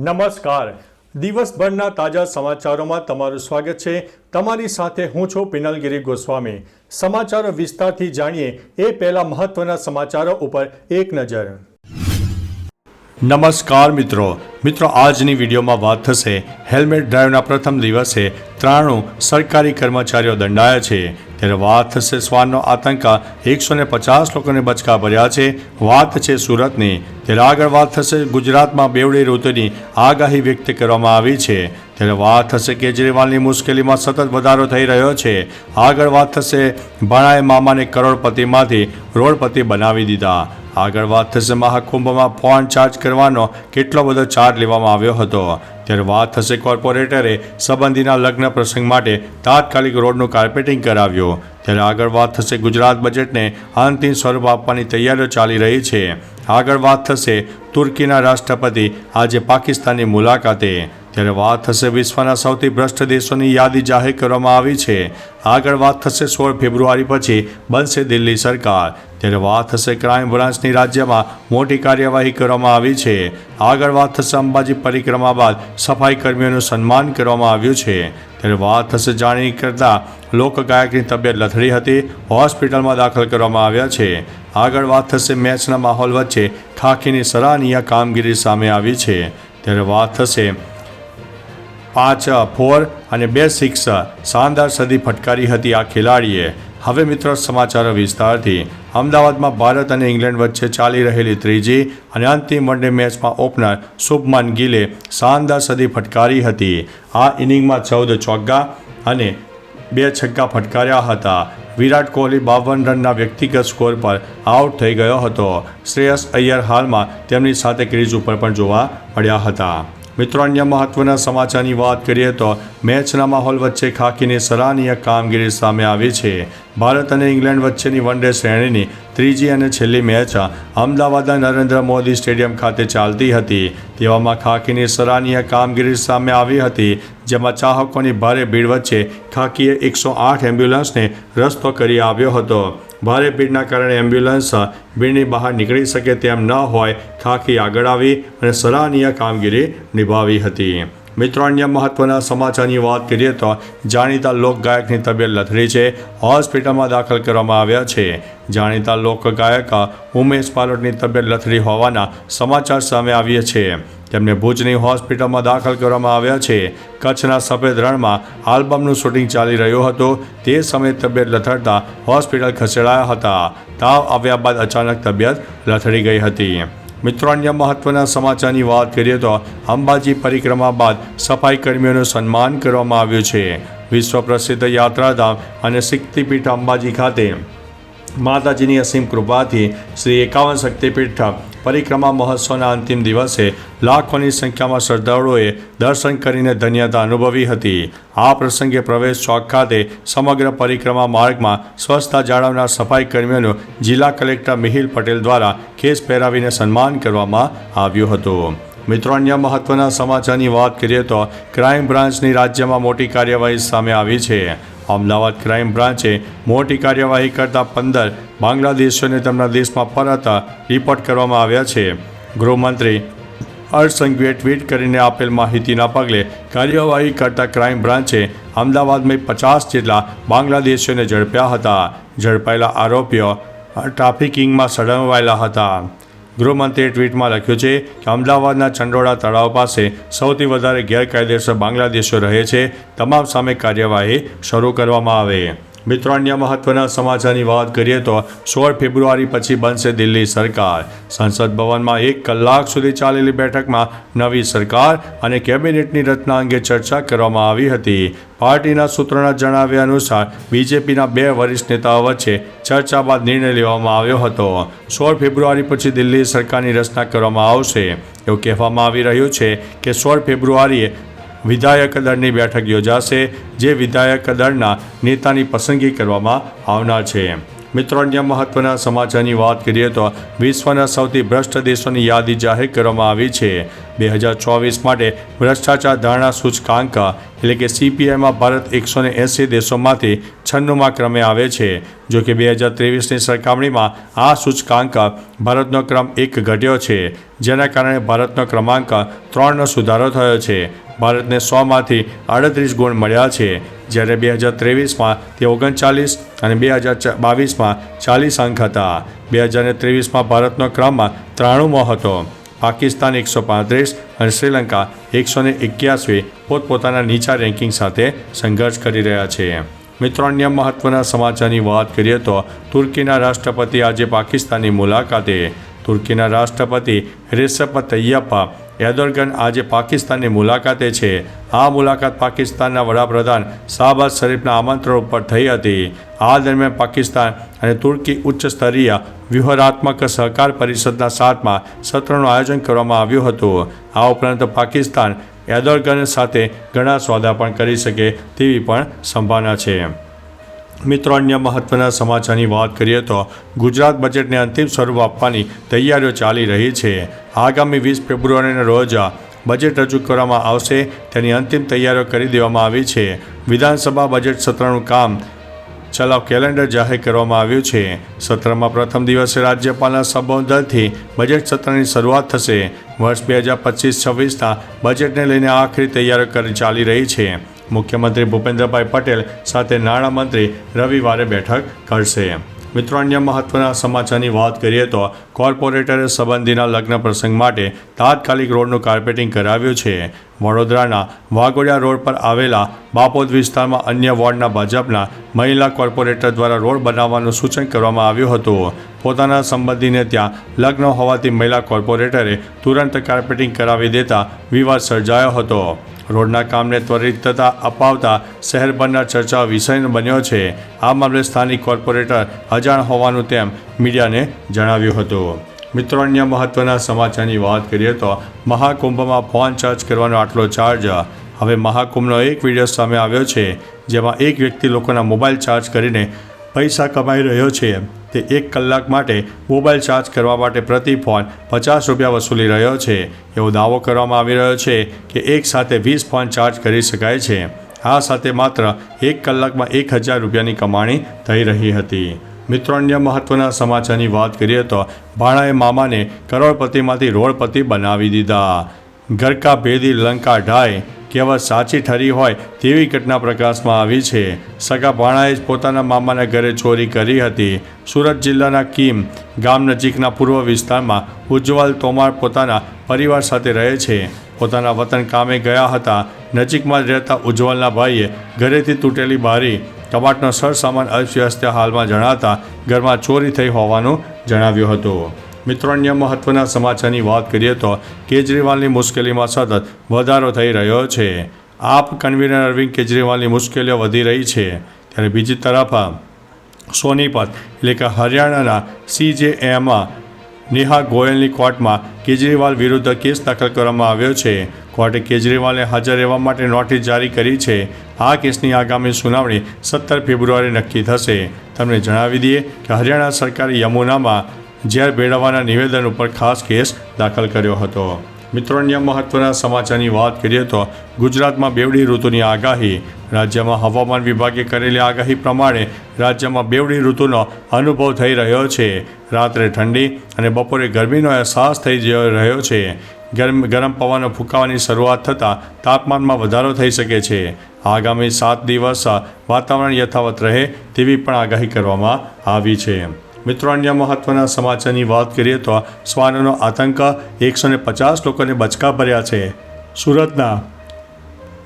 નમસ્કાર. દિવસભરના તાજા સમાચારોમાં તમારું સ્વાગત છે. તમારી સાથે હું છું પિનલગીરી ગોસ્વામી. સમાચારો વિસ્તારથી જાણીએ એ પહેલા મહત્વના સમાચારો ઉપર એક નજર. નમસ્કાર મિત્રો. આજની વિડીયોમાં વાત થશે હેલ્મેટ ડ્રાઈવના પ્રથમ દિવસે 93 સરકારી કર્મચારીઓ દંડાયા છે. ત્યારે વાત થશે શ્વાનનો આતંક 150 લોકોને બચકા ભર્યા છે. વાત છે સુરતની. ત્યારે આગળ વાત થશે ગુજરાતમાં બેવડી ઋતુની આગાહી વ્યક્ત કરવામાં આવી છે. ત્યારે વાત થશે કેજરીવાલની મુશ્કેલીમાં સતત વધારો થઈ રહ્યો છે. આગળ વાત થશે ભાણાએ મામાને કરોડપતિમાંથી રોડપતિ બનાવી દીધા. આગળ વાત થશે મહાકુંભમાં ફોન ચાર્જ કરવાનો કેટલો બધો ચાર્જ લેવામાં આવ્યો હતો. ત્યારે વાત થશે કોર્પોરેટરે સંબંધીના લગ્ન પ્રસંગ માટે તાત્કાલિક રોડનું કાર્પેટિંગ કરાવ્યું. ત્યારે આગળ વાત થશે ગુજરાત બજેટને અંતિમ સ્વરૂપ આપવાની તૈયારીઓ ચાલી રહી છે. આગળ વાત થશે તુર્કીના રાષ્ટ્રપતિ આજે પાકિસ્તાનની મુલાકાતે. ત્યારે વાત થશે વિશ્વના સૌથી ભ્રષ્ટ દેશોની યાદી જાહેર કરવામાં આવી છે. આગળ વાત થશે 16 ફેબ્રુઆરી પછી બનશે દિલ્હી સરકાર. ત્યારે વાત થશે ક્રાઇમ બ્રાન્ચની રાજ્યમાં મોટી કાર્યવાહી કરવામાં આવી છે. આગળ વાત થશે અંબાજી પરિક્રમા બાદ સફાઈ કર્મીઓનું સન્માન કરવામાં આવ્યું છે. ત્યારે વાત થશે જાણી કરતા લોકગાયકની તબિયત લથડી હતી, હોસ્પિટલમાં દાખલ કરવામાં આવ્યા છે. આગળ વાત થશે મેચના માહોલ વચ્ચે ખાકીની સરાહનીય કામગીરી સામે આવી છે. ત્યારે વાત થશે 5 4 અને 2 6 શાનદાર સદી ફટકારી હતી આ ખેલાડીએ. હવે મિત્રો સમાચારો વિસ્તારથી. અમદાવાદમાં ભારત અને ઇંગ્લેન્ડ વચ્ચે ચાલી રહેલી ત્રીજી અને અંતિમ વનડે મેચમાં ઓપનર શુભમન ગિલે શાનદાર સદી ફટકારી હતી. આ ઇનિંગમાં 14 ચોગ્ગા અને 2 છગ્ગા ફટકાર્યા હતા. વિરાટ કોહલી 52 રનના વ્યક્તિગત સ્કોર પર આઉટ થઈ ગયો હતો. શ્રેયસ અય્યર હાલમાં તેમની સાથે ક્રીઝ ઉપર પણ જોવા મળ્યા હતા. મિત્રો અન્ય મહત્વના સમાચારની વાત કરીએ તો મેચના માહોલ વચ્ચે ખાકીની સરાહનીય કામગીરી સામે આવી છે. ભારત અને ઇંગ્લેન્ડ વચ્ચેની વનડે શ્રેણીની ત્રીજી અને છેલ્લી મેચ અમદાવાદના નરેન્દ્ર મોદી સ્ટેડિયમ ખાતે ચાલતી હતી. તેવામાં ખાકીની સરાહનીય કામગીરી સામે આવી હતી, જેમાં ચાહકોની ભારે ભીડ વચ્ચે ખાકીએ 108 એમ્બ્યુલન્સને રસ્તો કરી આવ્યો હતો. ભારે ભીડના કારણે એમ્બ્યુલન્સ ભીડની બહાર નીકળી શકે તેમ ન હોય ખાકી આગળ આવી અને સરાહનીય કામગીરી નિભાવી હતી. મિત્રો અન્ય મહત્વના સમાચારની વાત કરીએ તો જાણીતા લોકગાયકની તબિયત લથડી છે, હોસ્પિટલમાં દાખલ કરવામાં આવ્યા છે. જાણીતા લોકગાયક ઉમેશ પાલોટની તબિયત લથડી હોવાના સમાચાર સામે આવ્યા છે. તેમને ભુજની હોસ્પિટલમાં દાખલ કરવામાં આવ્યા છે. કચ્છના સફેદ રણમાં આલ્બમનું શૂટિંગ ચાલી રહ્યું હતું. તે સમયે તબિયત લથડતા હોસ્પિટલ ખસેડાયા હતા. તાવ આવ્યા બાદ અચાનક તબિયત લથડી ગઈ હતી. મિત્રો અન્ય મહત્વના સમાચારની વાત કરીએ તો અંબાજી પરિક્રમા બાદ સફાઈ કર્મીઓનું સન્માન કરવામાં આવ્યું છે. વિશ્વ પ્રસિદ્ધ યાત્રાધામ અને શક્તિપીઠ અંબાજી ખાતે માતાજીની અસીમ કૃપાથી શ્રી 51 શક્તિપીઠ પરિક્રમા મહોત્સવના અંતિમ દિવસે લાખોની સંખ્યામાં શ્રદ્ધાળુઓએ દર્શન કરીને ધન્યતા અનુભવી હતી. આ પ્રસંગે પ્રવેશ ચોક ખાતે સમગ્ર પરિક્રમા માર્ગમાં સ્વચ્છતા જાળવનાર સફાઈ કર્મીઓનું જિલ્લા કલેક્ટર મિહિર પટેલ દ્વારા ખેસ પહેરાવીને સન્માન કરવામાં આવ્યું હતું. મિત્રો અન્ય મહત્વના સમાચારની વાત કરીએ તો ક્રાઇમ બ્રાન્ચની રાજ્યમાં મોટી કાર્યવાહી સામે આવી છે. અમદાવાદ ક્રાઇમ બ્રાન્ચે મોટી કાર્યવાહી કરતા 15 બાંગ્લાદેશીઓને તેમના દેશમાં પરત રિપોર્ટ કરવામાં આવ્યા છે. ગૃહમંત્રી હર્ષ સંઘવીએ ટ્વીટ કરીને આપેલ માહિતીના પગલે કાર્યવાહી કરતા ક્રાઇમ બ્રાન્ચે અમદાવાદમાં 50 જેટલા બાંગ્લાદેશીઓને ઝડપ્યા હતા. ઝડપાયેલા આરોપીઓ ટ્રાફિકિંગમાં સંડોવાયેલા હતા. ગૃહમંત્રીએ ટ્વીટમાં લખ્યું છે કે અમદાવાદના ચંડોળા તળાવ પાસે સૌથી વધારે ગેરકાયદેસર બાંગ્લાદેશીઓ રહે છે. તમામ સામે કાર્યવાહી શરૂ કરવામાં આવે. મિત્રો અન્ય મહત્વના સમાચારની વાત કરીએ તો 16 ફેબ્રુઆરી પછી બનશે દિલ્હી સરકાર. સંસદ ભવનમાં 1 કલાક સુધી ચાલેલી બેઠકમાં નવી સરકાર અને કેબિનેટની રચના અંગે ચર્ચા કરવામાં આવી હતી. પાર્ટીના સૂત્રોના જણાવ્યા અનુસાર બીજેપીના 2 વરિષ્ઠ નેતાઓ વચ્ચે ચર્ચા બાદ નિર્ણય લેવામાં આવ્યો હતો. 16 ફેબ્રુઆરી પછી દિલ્હી સરકારની રચના કરવામાં આવશે. એવું કહેવામાં આવી રહ્યું છે કે 16 ફેબ્રુઆરીએ વિધાયક દળની બેઠક યોજાશે, જે વિધાયક દળના નેતાની પસંદગી કરવામાં આવનાર છે. મિત્રો અન્ય મહત્વના સમાચારની વાત કરીએ તો વિશ્વના સૌથી ભ્રષ્ટ દેશોની યાદી જાહેર કરવામાં આવી છે. 2024 માટે ભ્રષ્ટાચાર ધારણા સૂચકાંક એટલે કે CPIમાં ભારત 180 દેશોમાંથી 96મા ક્રમે આવે છે. જો કે 2023ની સરખામણીમાં આ સૂચકાંક ભારતનો ક્રમ 1 ઘટ્યો છે, જેના કારણે ભારતનો ક્રમાંક 3નો સુધારો થયો છે. ભારતને 100માંથી 38 ગુણ મળ્યા છે, જ્યારે 2023માં તે 39 અને 2022માં 40 અંક હતા. 2023માં ભારતનો ક્રમ 93મો હતો. પાકિસ્તાન 135 અને શ્રીલંકા 181 પોતપોતાના નીચા રેન્કિંગ સાથે સંઘર્ષ કરી રહ્યા છે. મિત્રો, અન્ય મહત્વના સમાચારની વાત કરીએ તો તુર્કીના રાષ્ટ્રપતિ આજે પાકિસ્તાનની મુલાકાતે. તુર્કીના રાષ્ટ્રપતિ રેસેપ તૈયપ એર્દોગન આજે પાકિસ્તાનની મુલાકાતે છે. આ મુલાકાત પાકિસ્તાનના વડાપ્રધાન શાહબાઝ શરીફના આમંત્રણ ઉપર થઈ હતી. આ દરમિયાન પાકિસ્તાન અને તુર્કી ઉચ્ચ સ્તરીય વ્યૂહાત્મક સહકાર પરિષદના 7મા સત્રનું આયોજન કરવામાં આવ્યું હતું. આ ઉપરાંત પાકિસ્તાન એર્દોગન સાથે ઘણા સોદા પણ કરી શકે તેવી પણ સંભાવના છે. મિત્રો, અન્ય મહત્વના સમાચારની વાત કરીએ તો ગુજરાત બજેટને અંતિમ સ્વરૂપ આપવાની તૈયારીઓ ચાલી રહી છે. આગામી 20 ફેબ્રુઆરીના રોજ બજેટ રજૂ કરવામાં આવશે, તેની અંતિમ તૈયારીઓ કરી દેવામાં આવી છે. વિધાનસભા બજેટ સત્રનું કામ ચલાવ કેલેન્ડર જાહેર કરવામાં આવ્યું છે. સત્રમાં પ્રથમ દિવસે રાજ્યપાલના સંબોધનથી બજેટ સત્રની શરૂઆત થશે. વર્ષ 2025-26ના બજેટને લઈને આખરી તૈયારીઓ ચાલી રહી છે. મુખ્યમંત્રી ભૂપેન્દ્રભાઈ પટેલ સાથે નાણામંત્રી રવિવારે બેઠક કરશે. મિત્રો, અન્ય મહત્વના સમાચારની વાત કરીએ તો કોર્પોરેટરે સંબંધીના લગ્ન પ્રસંગ માટે તાત્કાલિક રોડનું કાર્પેટિંગ કરાવ્યું છે. વડોદરાના વાઘોડિયા રોડ પર આવેલા બાપોદ વિસ્તારમાં અન્ય વોર્ડના ભાજપના મહિલા કોર્પોરેટર દ્વારા રોડ બનાવવાનું સૂચન કરવામાં આવ્યું હતું. પોતાના સંબંધીને ત્યાં લગ્ન હોવાથી મહિલા કોર્પોરેટરે તુરંત કાર્પેટિંગ કરાવી દેતા વિવાદ સર્જાયો હતો. રોડના કામને ત્વરિતતા અપાવતા શહેરભરના ચર્ચા વિષય બન્યો છે. આ મામલે સ્થાનિક કોર્પોરેટર અજાણ હોવાનું તેમ મીડિયાને જણાવ્યું હતું. મિત્રો, અન્ય મહત્વના સમાચારની વાત કરીએ તો મહાકુંભમાં ફોન ચાર્જ કરવાનો આટલો ચાર્જ. હવે મહાકુંભનો એક વિડીયો સામે આવ્યો છે, જેમાં એક વ્યક્તિ લોકોના મોબાઈલ ચાર્જ કરીને પૈસા કમાઈ રહ્યો છે. તે 1 કલાક માટે મોબાઈલ ચાર્જ કરવા માટે પ્રતિ ફોન 50 રૂપિયા વસૂલી રહ્યો છે. એવો દાવો કરવામાં આવી રહ્યો છે કે એક સાથે 20 ફોન ચાર્જ કરી શકાય છે. આ સાથે માત્ર 1 કલાકમાં 1000 રૂપિયાની કમાણી થઈ રહી હતી. મિત્રો, અન્ય મહત્વના સમાચારની વાત કરીએ તો ભાણાએ મામાને કરોડપતિમાંથી રોડપતિ બનાવી દીધા. ઘરકા ભેદી લંકા ઢાય કહેવત સાચી ઠરી હોય તેવી ઘટના પ્રકાશમાં આવી છે. સગા ભાણાએ જ પોતાના મામાના ઘરે ચોરી કરી હતી. સુરત જિલ્લાના કીમ ગામ નજીકના પૂર્વ વિસ્તારમાં ઉજ્જવલ તોમાર પોતાના પરિવાર સાથે રહે છે. પોતાના વતન કામે ગયા હતા. નજીકમાં જ રહેતા ઉજ્જવલના ભાઈએ ઘરેથી તૂટેલી બારી, કબાટનો સરસામાન અસ્વસ્થ હાલમાં જણાતા ઘરમાં ચોરી થઈ હોવાનું જણાવ્યું હતું. મિત્રો, અન્ય મહત્વના સમાચારની વાત કરીએ તો કેજરીવાલની મુશ્કેલીમાં સતત વધારો થઈ રહ્યો છે. આપ કન્વીનર અરવિંદ કેજરીવાલની મુશ્કેલીઓ વધી રહી છે, ત્યારે બીજી તરફ સોનીપત એટલે કે હરિયાણાના CJM નેહા ગોયલની કોર્ટમાં કેજરીવાલ વિરુદ્ધ કેસ દાખલ કરવામાં આવ્યો છે. કોર્ટે કેજરીવાલને હાજર રહેવા માટે નોટિસ જારી કરી છે. આ કેસની આગામી સુનાવણી 17 ફેબ્રુઆરી નક્કી થશે. તમને જણાવી દઈએ કે હરિયાણા સરકારે યમુનામાં ઝેર ભેળવવાના નિવેદન ઉપર ખાસ કેસ દાખલ કર્યો હતો. મિત્રો, અન્ય મહત્વના સમાચારની વાત કરીએ તો ગુજરાતમાં બેવડી ઋતુની આગાહી. રાજ્યમાં હવામાન વિભાગે કરેલી આગાહી પ્રમાણે રાજ્યમાં બેવડી ઋતુનો અનુભવ થઈ રહ્યો છે. રાત્રે ઠંડી અને બપોરે ગરમીનો અહેસાસ થઈ રહ્યો છે. ગરમ પવનો ફૂંકાવાની શરૂઆત થતાં તાપમાનમાં વધારો થઈ શકે છે. આગામી 7 દિવસ વાતાવરણ યથાવત રહે તેવી પણ આગાહી કરવામાં આવી છે. મિત્રો, અન્ય મહત્વના સમાચારની વાત કરીએ તો શ્વાનનો આતંક, 150 લોકોને બચકા ભર્યા છે. સુરતના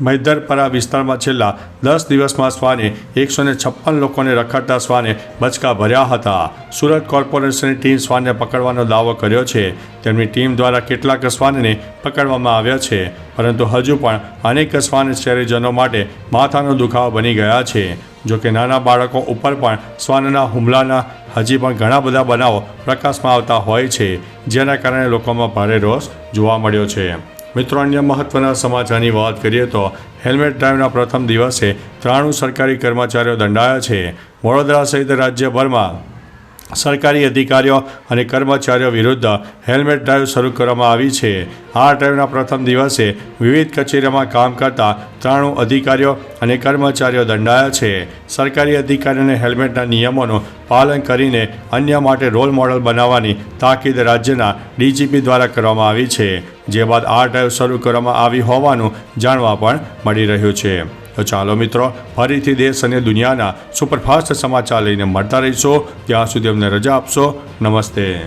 મૈદરપરા વિસ્તારમાં છેલ્લા 10 દિવસમાં શ્વાને 156 લોકોને રખડતા શ્વાને બચકા ભર્યા હતા. સુરત કોર્પોરેશનની ટીમ શ્વાનને પકડવાનો દાવો કર્યો છે. તેમની ટીમ દ્વારા કેટલાક શ્વાનને પકડવામાં આવ્યા છે, પરંતુ હજુ પણ અનેક શ્વાન શહેરીજનો માટે માથાનો દુખાવો બની ગયા છે. જોકે નાના બાળકો ઉપર પણ શ્વાનના હુમલાના હજી પણ ઘણા બધા બનાવો પ્રકાશમાં આવતા હોય છે, જેના કારણે લોકોમાં ભારે રોષ જોવા મળ્યો છે. મિત્રો, અન્ય મહત્વના સમાચારની વાત કરીએ તો હેલ્મેટ ડ્રાઈવના પ્રથમ દિવસે 93 સરકારી કર્મચારીઓ દંડાયા છે. વડોદરા સહિત રાજ્યભરમાં સરકારી અધિકારીઓ અને કર્મચારીઓ વિરુદ્ધ હેલ્મેટ ડ્રાઈવ શરૂ કરવામાં આવી છે. આ ડ્રાઈવના પ્રથમ દિવસે વિવિધ કચેરીઓમાં કામ કરતા 93 અધિકારીઓ અને કર્મચારીઓ દંડાયા છે. સરકારી અધિકારીઓને હેલ્મેટના નિયમોનું પાલન કરીને અન્ય માટે રોલ મોડલ બનાવવાની તાકીદ રાજ્યના ડીજીપી દ્વારા કરવામાં આવી છે. જે બાદ આ ડ્રાઈવ શરૂ કરવામાં આવી હોવાનું જાણવા પણ મળી રહ્યું છે. તો ચાલો મિત્રો, ફરીથી દેશ અને દુનિયાના સુપરફાસ્ટ સમાચાર લઈને મળતા રહીશો. ત્યાં સુધી અમને રજા આપશો. નમસ્તે.